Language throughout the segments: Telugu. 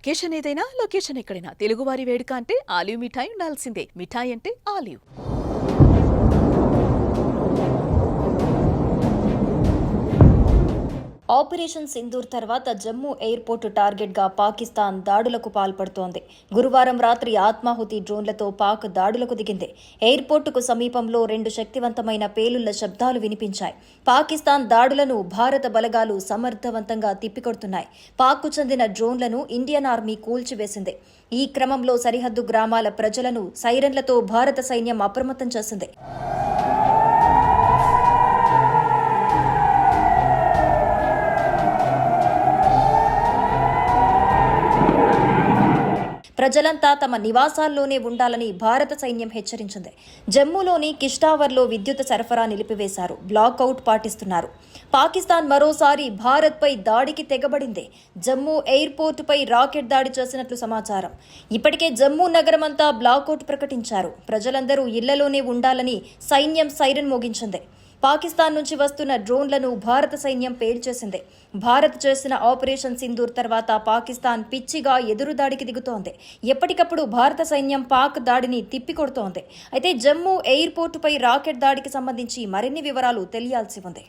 అకేషన్ ఏదైనా లొకేషన్ ఎక్కడైనా తెలుగువారి వేడుక అంటే ఆలివ్ మిఠాయి ఉండాల్సిందే. మిఠాయి అంటే ఆలివ్. ఆపరేషన్ సింధూర్ తర్వాత జమ్మూ ఎయిర్పోర్టు టార్గెట్గా పాకిస్తాన్ దాడులకు పాల్పడుతోంది. గురువారం రాత్రి ఆత్మాహుతి డ్రోన్లతో పాక్ దాడులకు దిగింది. ఎయిర్పోర్టుకు సమీపంలో 2 శక్తివంతమైన పేలుళ్ల శబ్దాలు వినిపించాయి. పాకిస్తాన్ దాడులను భారత బలగాలు సమర్థవంతంగా తిప్పికొడుతున్నాయి. పాక్కు చెందిన డ్రోన్లను ఇండియన్ ఆర్మీ కూల్చివేసింది. ఈ క్రమంలో సరిహద్దు గ్రామాల ప్రజలను సైరన్లతో భారత సైన్యం అప్రమత్తం చేసింది. ప్రజలంతా తమ నివాసాల్లోనే ఉండాలని భారత సైన్యం హెచ్చరించింది. జమ్మూలోని కిష్టావర్లో విద్యుత్ సరఫరా నిలిపివేశారు. బ్లాక్అవుట్ పాటిస్తున్నారు. పాకిస్తాన్ మరోసారి భారత్పై దాడికి తెగబడింది. జమ్మూ ఎయిర్పోర్టుపై రాకెట్ దాడి చేసినట్లు సమాచారం. ఇప్పటికే జమ్మూ నగరమంతా బ్లాక్అవుట్ ప్రకటించారు. ప్రజలందరూ ఇళ్లలోనే ఉండాలని సైన్యం సైరన్ మోగించింది. పాకిస్తాన్ నుంచి వస్తున్న డ్రోన్లను భారత సైన్యం పేల్చేసింది. భారత్ చేసిన ఆపరేషన్ సింధూర్ తర్వాత పాకిస్తాన్ పిచ్చిగా ఎదురుదాడికి దిగుతోంది. ఎప్పటికప్పుడు భారత సైన్యం పాక్ దాడిని తిప్పికొడుతోంది. అయితే జమ్మూ ఎయిర్పోర్టుపై రాకెట్ దాడికి సంబంధించి మరిన్ని వివరాలు తెలియాల్సి ఉంది.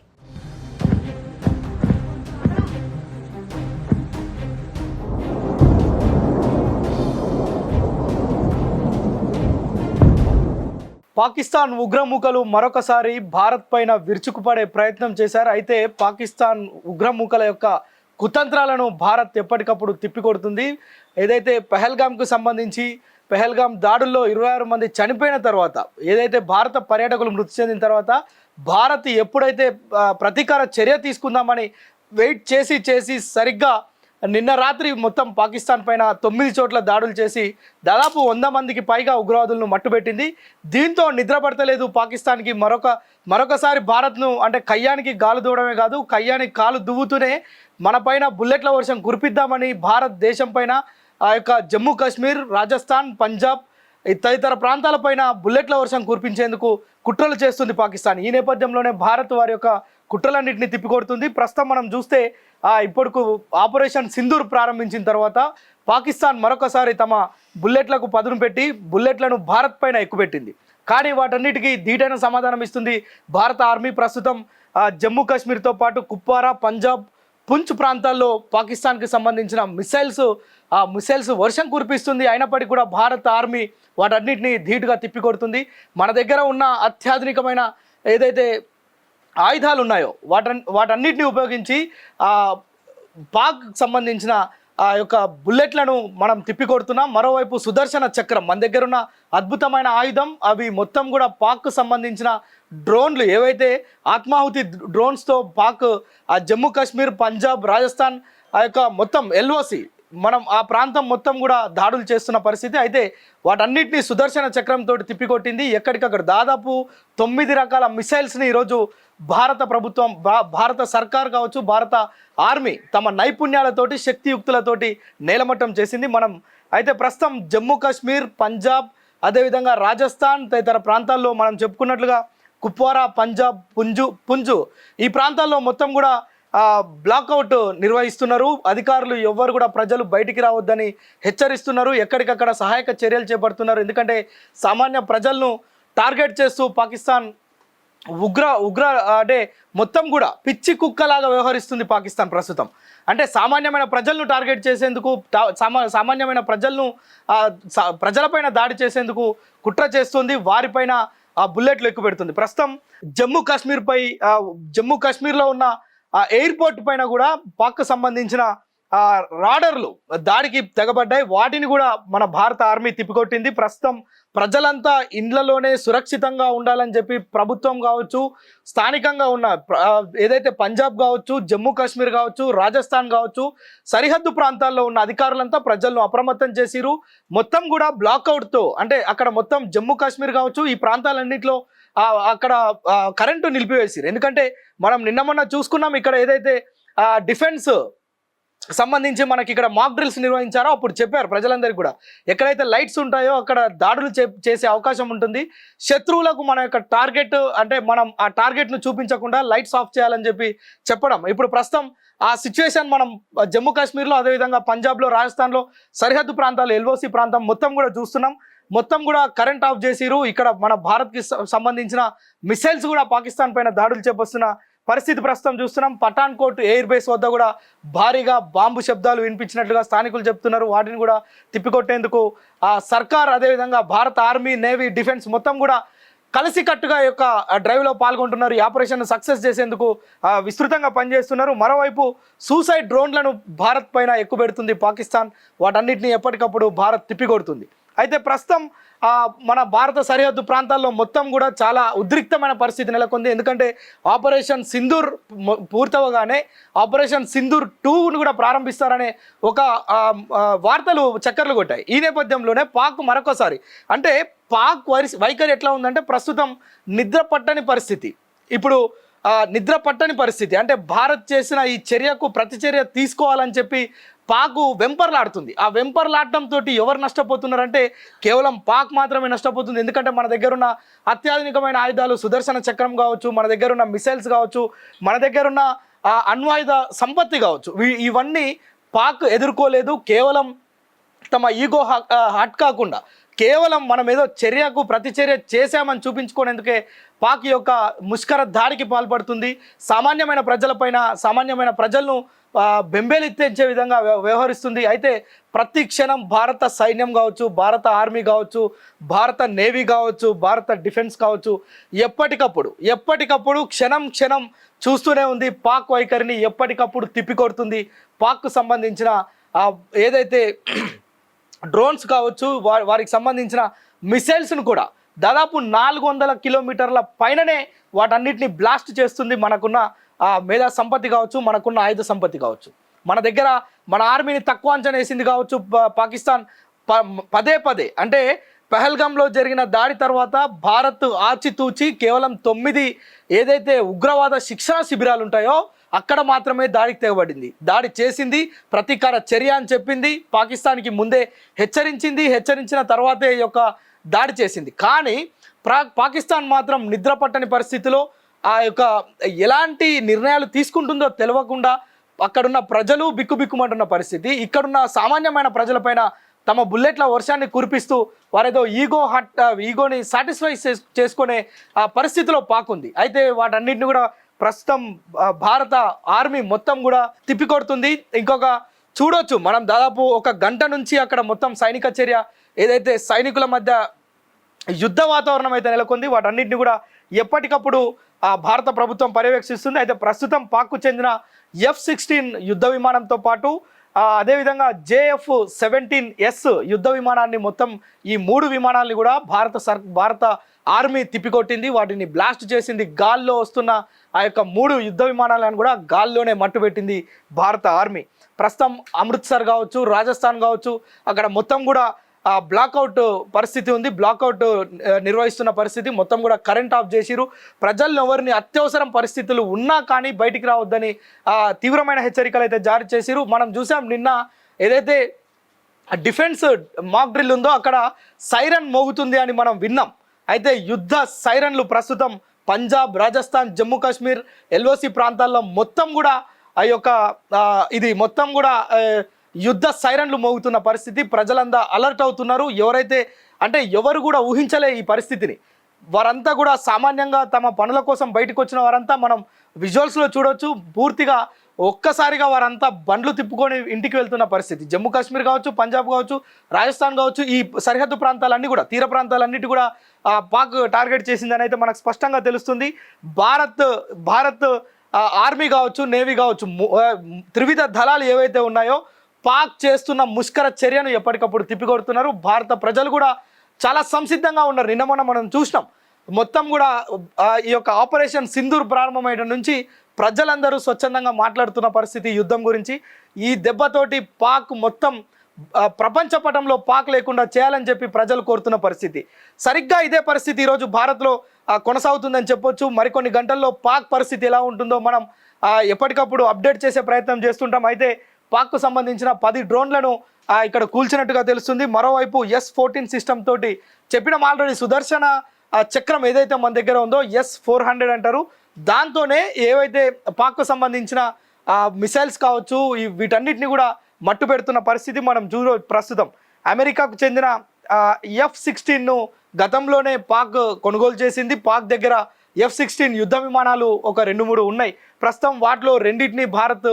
పాకిస్తాన్ ఉగ్రమూకలు మరొకసారి భారత్ పైన విరుచుకుపడే ప్రయత్నం చేశారు. అయితే పాకిస్తాన్ ఉగ్రమూకల యొక్క కుతంత్రాలను భారత్ ఎప్పటికప్పుడు తిప్పికొడుతుంది. ఏదైతే పెహల్గామ్కు సంబంధించి పెహల్గామ్ దాడుల్లో 26 మంది చనిపోయిన తర్వాత, ఏదైతే భారత పర్యాటకులు మృతి చెందిన తర్వాత భారత్ ఎప్పుడైతే ప్రతీకార చర్య తీసుకుందామని వెయిట్ చేసి సరిగ్గా నిన్న రాత్రి మొత్తం పాకిస్తాన్ పైన 9 చోట్ల దాడులు చేసి దాదాపు 100 మందికి పైగా ఉగ్రవాదులను మట్టుబెట్టింది. దీంతో నిద్ర పడతలేదు పాకిస్తాన్కి. మరొకసారి భారత్ను అంటే కయ్యానికి గాలు దూవడమే కాదు, కయ్యానికి కాలు దువ్వుతూనే మన పైన బుల్లెట్ల వర్షం కురిపిద్దామని భారతదేశం పైన ఆ యొక్క జమ్మూ కాశ్మీర్, రాజస్థాన్, పంజాబ్ తదితర ప్రాంతాలపైన బుల్లెట్ల వర్షం కురిపించేందుకు కుట్రలు చేస్తుంది పాకిస్తాన్. ఈ నేపథ్యంలోనే భారత్ వారి యొక్క కుట్రలన్నింటినీ తిప్పికొడుతుంది. ప్రస్తుతం మనం చూస్తే ఇప్పటికు ఆపరేషన్ సింధూర్ ప్రారంభించిన తర్వాత పాకిస్తాన్ మరొకసారి తమ బుల్లెట్లకు పదును పెట్టి బుల్లెట్లను భారత్ పైన ఎక్కుపెట్టింది. కానీ వాటన్నిటికీ ధీటైన సమాధానం ఇస్తుంది భారత ఆర్మీ. ప్రస్తుతం జమ్మూ కాశ్మీర్తో పాటు కుప్వారా, పంజాబ్, పుంచ్ ప్రాంతాల్లో పాకిస్తాన్కి సంబంధించిన మిసైల్స్ వర్షం కురిపిస్తుంది. అయినప్పటికీ కూడా భారత ఆర్మీ వాటన్నిటిని ధీటుగా తిప్పికొడుతుంది. మన దగ్గర ఉన్న అత్యాధునికమైన ఏదైతే ఆయుధాలు ఉన్నాయో వాటన్నిటిని ఉపయోగించి పాక్ సంబంధించిన ఆ యొక్క బుల్లెట్లను మనం తిప్పికొడుతున్నాం. మరోవైపు సుదర్శన చక్రం మన దగ్గర ఉన్న అద్భుతమైన ఆయుధం. అవి మొత్తం కూడా పాక్కు సంబంధించిన డ్రోన్లు ఏవైతే ఆత్మాహుతి డ్రోన్స్తో పాక్ జమ్మూ కాశ్మీర్, పంజాబ్, రాజస్థాన్ ఆ యొక్క మొత్తం ఎల్ఓసి మనం ఆ ప్రాంతం మొత్తం కూడా దాడులు చేస్తున్న పరిస్థితి. అయితే వాటన్నిటిని సుదర్శన చక్రంతో తిప్పికొట్టింది. ఎక్కడికక్కడ దాదాపు 9 రకాల మిసైల్స్ని ఈరోజు భారత ప్రభుత్వం, భారత సర్కార్ కావచ్చు, భారత ఆర్మీ తమ నైపుణ్యాలతోటి, శక్తియుక్తులతోటి నేలమట్టం చేసింది. మనం అయితే ప్రస్తుతం జమ్మూ కాశ్మీర్, పంజాబ్, అదేవిధంగా రాజస్థాన్ తదితర ప్రాంతాల్లో మనం చెప్పుకున్నట్లుగా కుప్వారా, పంజాబ్, పుంజు ఈ ప్రాంతాల్లో మొత్తం కూడా బ్లాక్అవుట్ నిర్వహిస్తున్నారు. అధికారులు ఎవ్వరు కూడా ప్రజలు బయటికి రావద్దని హెచ్చరిస్తున్నారు. ఎక్కడికక్కడ సహాయక చర్యలు చేపడుతున్నారు. ఎందుకంటే సామాన్య ప్రజలను టార్గెట్ చేస్తూ పాకిస్తాన్ ఉగ్ర అంటే మొత్తం కూడా పిచ్చి కుక్కలాగా వ్యవహరిస్తుంది పాకిస్తాన్ ప్రస్తుతం. అంటే సామాన్యమైన ప్రజలను టార్గెట్ చేసేందుకు, సామాన్యమైన ప్రజలపైన దాడి చేసేందుకు కుట్ర చేస్తుంది. వారిపైన బుల్లెట్లు ఎక్కువ పెడుతుంది. ప్రస్తుతం జమ్మూ కాశ్మీర్లో ఉన్న ఎయిర్పోర్ట్ పైన కూడా పాక్కు సంబంధించిన రాడర్లు దాడికి తెగబడ్డాయి. వాటిని కూడా మన భారత ఆర్మీ తిప్పికొట్టింది. ప్రస్తుతం ప్రజలంతా ఇండ్లలోనే సురక్షితంగా ఉండాలని చెప్పి ప్రభుత్వం కావచ్చు, స్థానికంగా ఉన్న ఏదైతే పంజాబ్ కావచ్చు, జమ్మూ కాశ్మీర్ కావచ్చు, రాజస్థాన్ కావచ్చు, సరిహద్దు ప్రాంతాల్లో ఉన్న అధికారులంతా ప్రజలను అప్రమత్తం చేసిరు. మొత్తం కూడా బ్లాక్అవుట్తో అంటే అక్కడ మొత్తం జమ్మూ కాశ్మీర్ కావచ్చు, ఈ ప్రాంతాలన్నింటిలో అక్కడ కరెంటు నిలిపివేసిరు. ఎందుకంటే మనం నిన్న మొన్న చూసుకున్నాం, ఇక్కడ ఏదైతే డిఫెన్స్ సంబంధించి మనకి ఇక్కడ మాక్ డ్రిల్స్ నిర్వహించారో అప్పుడు చెప్పారు ప్రజలందరికీ కూడా ఎక్కడైతే లైట్స్ ఉంటాయో అక్కడ దాడులు చేసే అవకాశం ఉంటుంది. శత్రువులకు మన యొక్క టార్గెట్ అంటే మనం ఆ టార్గెట్ను చూపించకుండా లైట్స్ ఆఫ్ చేయాలని చెప్పడం. ఇప్పుడు ప్రస్తుతం ఆ సిచ్యువేషన్ మనం జమ్మూ కాశ్మీర్లో, అదేవిధంగా పంజాబ్లో, రాజస్థాన్లో సరిహద్దు ప్రాంతాలు, ఎల్ఓసి ప్రాంతం మొత్తం కూడా చూస్తున్నాం. మొత్తం కూడా కరెంట్ ఆఫ్ చేసిరు. ఇక్కడ మన భారత్కి సంబంధించిన మిసైల్స్ కూడా పాకిస్తాన్ పైన దాడులు చేపస్తున్న పరిస్థితి ప్రస్తుతం చూస్తున్నాం. పఠాన్కోట్ ఎయిర్ బేస్ వద్ద కూడా భారీగా బాంబు శబ్దాలు వినిపించినట్లుగా స్థానికులు చెప్తున్నారు. వాటిని కూడా తిప్పికొట్టేందుకు ఆ సర్కార్, అదేవిధంగా భారత ఆర్మీ, నేవీ, డిఫెన్స్ మొత్తం కూడా కలిసికట్టుగా యొక్క డ్రైవ్లో పాల్గొంటున్నారు. ఈ ఆపరేషన్ సక్సెస్ చేసేందుకు విస్తృతంగా పనిచేస్తున్నారు. మరోవైపు సూసైడ్ డ్రోన్లను భారత్ పైన ఎక్కుపెడుతుంది పాకిస్తాన్. వాటన్నిటిని ఎప్పటికప్పుడు భారత్ తిప్పికొడుతుంది. అయితే ప్రస్తుతం మన భారత సరిహద్దు ప్రాంతాల్లో మొత్తం కూడా చాలా ఉద్రిక్తమైన పరిస్థితి నెలకొంది. ఎందుకంటే ఆపరేషన్ సింధూర్ పూర్తవగానే ఆపరేషన్ సింధూర్ 2ను కూడా ప్రారంభిస్తారనే ఒక వార్తలు చక్కర్లు కొట్టాయి. ఈ నేపథ్యంలోనే పాక్ మరొకసారి అంటే పాక్ వైఖరి ఎట్లా ఉందంటే ప్రస్తుతం నిద్ర పట్టని పరిస్థితి. ఇప్పుడు నిద్ర పట్టని పరిస్థితి అంటే భారత్ చేసిన ఈ చర్యకు ప్రతిచర్య తీసుకోవాలని చెప్పి పాక్ వెంపర్లాడుతుంది. ఆ వెంపర్లాడటంతో ఎవరు నష్టపోతున్నారంటే కేవలం పాక్ మాత్రమే నష్టపోతుంది. ఎందుకంటే మన దగ్గర ఉన్న అత్యాధునికమైన ఆయుధాలు, సుదర్శన చక్రం కావచ్చు, మన దగ్గర ఉన్న మిసైల్స్ కావచ్చు, మన దగ్గర ఉన్న అణ్వాయుధ సంపత్తి కావచ్చు, ఇవన్నీ పాక్ ఎదుర్కోలేదు. కేవలం తమ ఈగో హట్ కాకుండా కేవలం మనం ఏదో చర్యకు ప్రతిచర్య చేశామని చూపించుకునేందుకే పాక్ యొక్క ముష్కర దాడికి పాల్పడుతుంది. సామాన్యమైన ప్రజలపైన, సామాన్యమైన ప్రజలను బెంబేలెత్తించే విధంగా వ్యవహరిస్తుంది. అయితే ప్రతి క్షణం భారత సైన్యం కావచ్చు, భారత ఆర్మీ కావచ్చు, భారత నేవీ కావచ్చు, భారత డిఫెన్స్ కావచ్చు ఎప్పటికప్పుడు క్షణం చూస్తూనే ఉంది. పాక్ వైఖరిని ఎప్పటికప్పుడు తిప్పికొడుతుంది. పాక్కు సంబంధించిన ఏదైతే డ్రోన్స్ కావచ్చు, వారికి సంబంధించిన మిసైల్స్ను కూడా దాదాపు 400 కిలోమీటర్ల పైననే వాటన్నిటిని బ్లాస్ట్ చేస్తుంది. మనకున్న మేధా సంపత్తి కావచ్చు, మనకున్న ఆయుధ సంపత్తి కావచ్చు. మన దగ్గర మన ఆర్మీని తక్కువ అంచనా వేసింది కావచ్చు పాకిస్తాన్ పదే అంటే పహల్గామ్లో జరిగిన దాడి తర్వాత భారత్ ఆచితూచి కేవలం 9 ఏదైతే ఉగ్రవాద శిక్షణా శిబిరాలు ఉంటాయో అక్కడ మాత్రమే దాడికి తెగబడింది. దాడి చేసింది, ప్రతీకార చర్య అని చెప్పింది, పాకిస్తాన్కి ముందే హెచ్చరించిన తర్వాతే ఈ యొక్క దాడి చేసింది. కానీ పాకిస్తాన్ మాత్రం నిద్ర పట్టని పరిస్థితిలో ఆ యొక్క ఎలాంటి నిర్ణయాలు తీసుకుంటుందో తెలియకుండా అక్కడున్న ప్రజలు బిక్కుబిక్కుమంటున్న పరిస్థితి. ఇక్కడున్న సామాన్యమైన ప్రజలపైన తమ బుల్లెట్ల వర్షాన్ని కురిపిస్తూ వారేదో ఈగోని సాటిస్ఫై చేసుకునే ఆ పరిస్థితిలో పాకుంది. అయితే వాటన్నిటిని కూడా ప్రస్తుతం భారత ఆర్మీ మొత్తం కూడా తిప్పికొడుతుంది. ఇంకొక చూడొచ్చు మనం దాదాపు 1 గంట నుంచి అక్కడ మొత్తం సైనిక చర్య ఏదైతే సైనికుల మధ్య యుద్ధ వాతావరణం అయితే నెలకొంది. వాటన్నిటిని కూడా ఎప్పటికప్పుడు భారత ప్రభుత్వం పర్యవేక్షిస్తుంది. అయితే ప్రస్తుతం పాక్కు చెందిన F-16 యుద్ధ విమానంతో పాటు అదేవిధంగా JF-17S యుద్ధ విమానాన్ని మొత్తం ఈ 3 విమానాలని కూడా భారత ఆర్మీ తిప్పికొట్టింది. వాటిని బ్లాస్ట్ చేసింది. గాల్లో వస్తున్న ఆ యొక్క 3 యుద్ధ విమానాలను కూడా గాల్లోనే మట్టుపెట్టింది భారత ఆర్మీ. ప్రస్తుతం అమృత్సర్ కావచ్చు, రాజస్థాన్ కావచ్చు, అక్కడ మొత్తం కూడా బ్లాక్అవుట్ పరిస్థితి ఉంది. బ్లాక్అవుట్ నిర్వహిస్తున్న పరిస్థితి. మొత్తం కూడా కరెంట్ ఆఫ్ చేసిరు. ప్రజలను ఎవరిని అత్యవసరం పరిస్థితులు ఉన్నా కానీ బయటికి రావద్దని తీవ్రమైన హెచ్చరికలు అయితే జారీ చేసిరు. మనం చూసాం నిన్న ఏదైతే డిఫెన్స్ మాక్ డ్రిల్ ఉందో అక్కడ సైరన్ మోగుతుంది అని మనం విన్నాం. అయితే యుద్ధ సైరన్లు ప్రస్తుతం పంజాబ్, రాజస్థాన్, జమ్మూ కాశ్మీర్, ఎల్ఓసి ప్రాంతాల్లో మొత్తం కూడా ఆ యొక్క ఇది మొత్తం కూడా యుద్ధ సైరన్లు మోగుతున్న పరిస్థితి. ప్రజలంతా అలర్ట్ అవుతున్నారు. ఎవరు కూడా ఊహించలే ఈ పరిస్థితిని. వారంతా కూడా సామాన్యంగా తమ పనుల కోసం బయటకు వచ్చిన వారంతా మనం విజువల్స్లో చూడవచ్చు. పూర్తిగా ఒక్కసారిగా వారంతా బండ్లు తిప్పుకొని ఇంటికి వెళ్తున్న పరిస్థితి. జమ్మూ కాశ్మీర్ కావచ్చు, పంజాబ్ కావచ్చు, రాజస్థాన్ కావచ్చు, ఈ సరిహద్దు ప్రాంతాలన్నీ కూడా, తీర ప్రాంతాలన్నిటి కూడా పాక్ టార్గెట్ చేసిందని అయితే మనకు స్పష్టంగా తెలుస్తుంది. భారత్ ఆర్మీ కావచ్చు, నేవీ కావచ్చు, త్రివిధ దళాలు ఏవైతే ఉన్నాయో పాక్ చేస్తున్న ముష్కర చర్యను ఎప్పటికప్పుడు తిప్పికొడుతున్నారు. భారత ప్రజలు కూడా చాలా సంసిద్ధంగా ఉన్నారు. నిన్న మొన్న మనం చూసినాం. మొత్తం కూడా ఈ యొక్క ఆపరేషన్ సింధూర్ ప్రారంభమైన నుంచి ప్రజలందరూ స్వచ్ఛందంగా మాట్లాడుతున్న పరిస్థితి యుద్ధం గురించి. ఈ దెబ్బతోటి పాక్ మొత్తం ప్రపంచ పటంలో పాక్ లేకుండా చేయాలని చెప్పి ప్రజలు కోరుతున్న పరిస్థితి. సరిగ్గా ఇదే పరిస్థితి ఈరోజు భారత్లో కొనసాగుతుందని చెప్పొచ్చు. మరికొన్ని గంటల్లో పాక్ పరిస్థితి ఎలా ఉంటుందో మనం ఎప్పటికప్పుడు అప్డేట్ చేసే ప్రయత్నం చేస్తుంటాం. అయితే పాక్కు సంబంధించిన 10 డ్రోన్లను ఇక్కడ కూల్చినట్టుగా తెలుస్తుంది. మరోవైపు S-14 సిస్టమ్ తోటి చెప్పిన ఆల్రెడీ సుదర్శన చక్రం ఏదైతే మన దగ్గర ఉందో S-400 అంటారు, దాంతోనే ఏవైతే పాక్కు సంబంధించిన మిసైల్స్ కావచ్చు వీటన్నిటిని కూడా మట్టు పెడుతున్న పరిస్థితి మనం ప్రస్తుతం. అమెరికాకు చెందిన F-16ను గతంలోనే పాక్ కొనుగోలు చేసింది. పాక్ దగ్గర F-16 యుద్ధ విమానాలు ఒక 2-3 ఉన్నాయి. ప్రస్తుతం వాటిలో రెండింటిని భారత్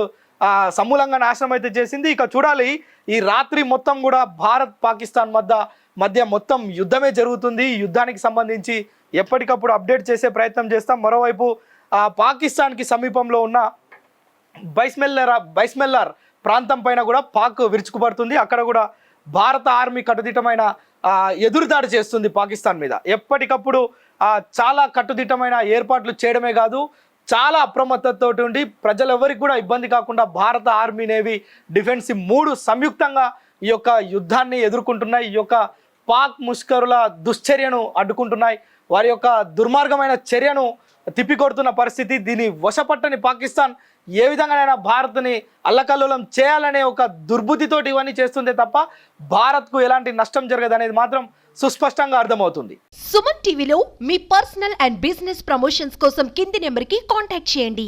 సమూలంగా నాశనం అయితే చేసింది. ఇక చూడాలి, ఈ రాత్రి మొత్తం కూడా భారత్ పాకిస్తాన్ మధ్య మొత్తం యుద్ధమే జరుగుతుంది. ఈ యుద్ధానికి సంబంధించి ఎప్పటికప్పుడు అప్డేట్ చేసే ప్రయత్నం చేస్తాం. మరోవైపు పాకిస్తాన్కి సమీపంలో ఉన్న బైస్మెల్లార్ ప్రాంతం పైన కూడా పాక్ విరుచుకుపడుతుంది. అక్కడ కూడా భారత ఆర్మీ కట్టుదిట్టమైన ఎదురుదాడి చేస్తుంది పాకిస్తాన్ మీద. ఎప్పటికప్పుడు చాలా కట్టుదిట్టమైన ఏర్పాట్లు చేయడమే కాదు, చాలా అప్రమత్తతో ఉండి ప్రజలెవరికి కూడా ఇబ్బంది కాకుండా భారత ఆర్మీ, నేవీ, డిఫెన్స్ 3 సంయుక్తంగా ఈ యొక్క యుద్ధాన్ని ఎదుర్కొంటున్నాయి. ఈ యొక్క పాక్ ముష్కరుల దుశ్చర్యను అడ్డుకుంటున్నాయి. వారి యొక్క దుర్మార్గమైన చర్యను తిప్పికొడుతున్న పరిస్థితి. దీని వశపట్టని పాకిస్తాన్ ఏ విధంగానైనా భారత్ని అల్లకల్లోలం చేయాలనే ఒక దుర్బుద్ధితోటి ఇవన్నీ చేస్తుందే తప్ప భారత్కు ఎలాంటి నష్టం జరగదనేది మాత్రం సుస్పష్టంగా అర్థమవుతుంది. సుమన్ టీవీలో మీ పర్సనల్ అండ్ బిజినెస్ ప్రమోషన్స్ కోసం కింది నెంబర్కి కాంటాక్ట్ చేయండి.